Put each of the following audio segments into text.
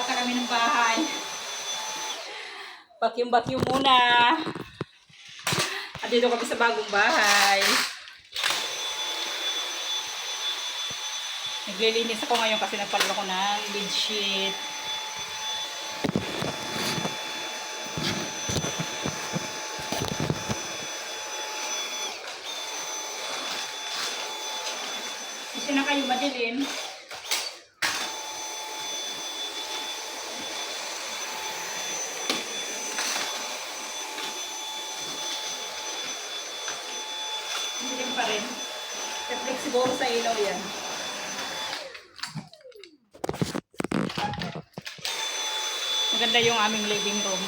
Lilipat na kami ng bahay. Vacuum-vacuum muna. At dito kami sa bagong bahay. Naglilinis ako ngayon kasi nagpalit ako ng bedsheet. Kasi na kayo madilim. Madilim pa rin. Reflex siguro sa ilaw yan. Maganda yung aming living room.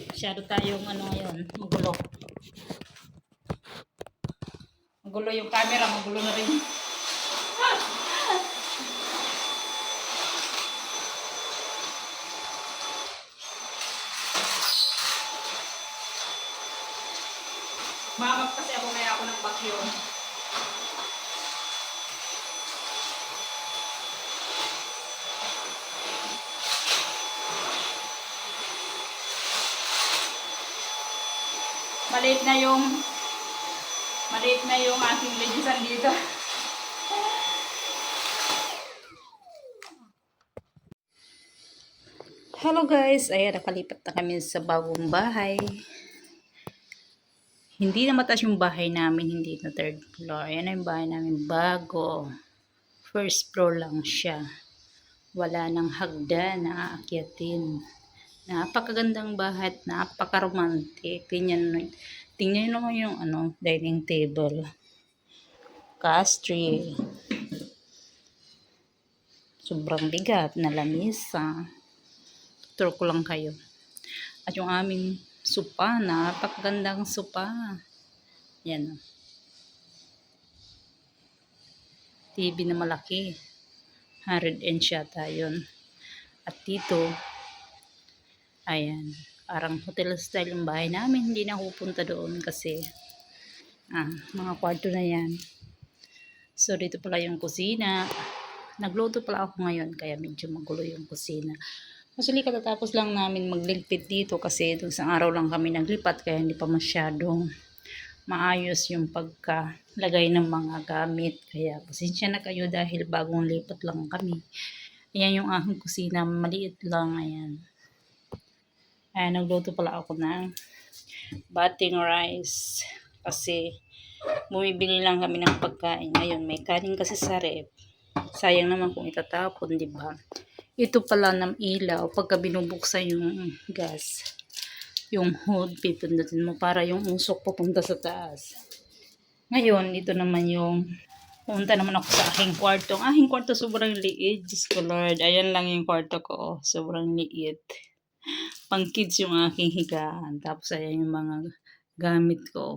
Masyado tayong ngayon, magulo. Magulo yung camera, magulo na rin. Mamap kasi ako kaya ako ng vacuum. Maliit na yung aking legisan dito. Hello guys, ayan, nakalipat na kami sa bagong bahay. Hindi na mataas yung bahay namin, hindi na third floor. Ayan na yung bahay namin, bago. First floor lang siya. Wala nang hagdan na aakyatin. Napakagandang bahay at napaka-romantic. Tingnan nyo yung dining table. Castry. Sobrang bigat na lamisa. Tuturo ko lang kayo. At yung aming sopa, napakagandang sopa. Yan. TV na malaki. 100 inch yata yun. At dito, ayan, parang hotel style yung bahay namin. Hindi na pupunta doon kasi mga kwarto na yan. So dito pala yung kusina. Nagluto pala ako ngayon kaya medyo magulo yung kusina. Actually katatapos lang namin magligpit dito kasi itong isang araw lang kami naglipat kaya hindi pa masyadong maayos yung pagkalagay ng mga gamit. Kaya pasensya na kayo dahil bagong lipat lang kami. Ayan yung aking kusina, maliit lang. Ayan. Ayan, nagluto pala ako ng bating rice kasi bumibili lang kami ng pagkain. Ayun, may kanin kasi sa ref. Sayang naman kung itatapon, di ba? Ito pala ng ilaw, pagka binubuksan yung gas, yung hood, pipindutin mo para yung usok pupunta sa taas. Ngayon, ito naman yung, pumunta naman ako sa aking kwarto. Ang aking kwarto sobrang liit, Diyos ko Lord. Ayan lang yung kwarto ko, sobrang liit. Pang kids yung aking higaan. Tapos ayan yung mga gamit ko.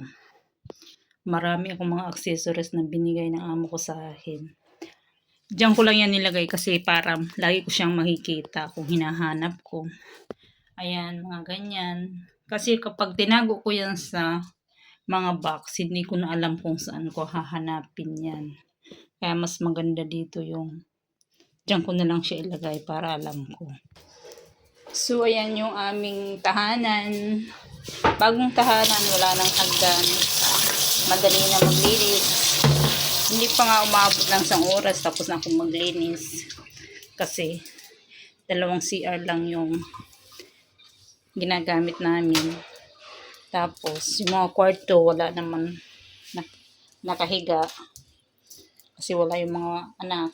Marami akong mga accessories na binigay ng amo ko sa akin. Diyan ko lang yan nilagay kasi para lagi ko siyang makikita kung hinahanap ko. Ayan, mga ganyan. Kasi kapag tinago ko yan sa mga box, hindi ko na alam kung saan ko hahanapin yan. Kaya mas maganda dito yung diyan ko na lang siya ilagay para alam ko. So, ayan yung aming tahanan. Bagong tahanan, wala nang hagdan. Madali na maglinis. Hindi pa nga umabot ng isang oras tapos na akong maglinis. Kasi 2 CR lang yung ginagamit namin. Tapos yung mga kwarto wala naman nakahiga. Kasi wala yung mga anak.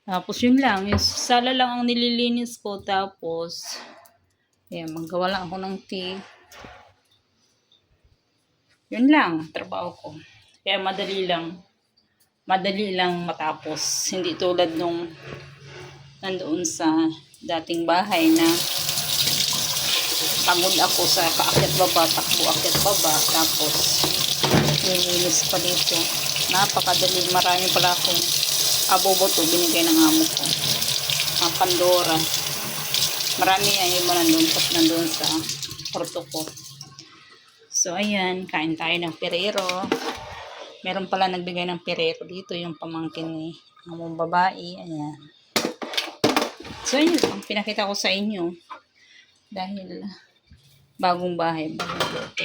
Tapos yun lang. Yung sala lang ang nililinis ko. Tapos ayan, magawa lang ako ng tea. Yun lang, trabaho ko. Kaya madali lang matapos. Hindi tulad nung nandoon sa dating bahay na pagod ako sa paakyat baba, takbo akyat baba, tapos nilinis pa dito. Napakadali, marami pala akong aboboto binigay ng amo ko. Pandora. Marami yan yung nandun sa kwarto ko. So, ayan, kain tayo ng perero. Meron pala nagbigay ng perero dito, yung pamangkin ni among babae. Ayan. So, yun ang pinakita ko sa inyo. Dahil bagong bahay, bagong loto.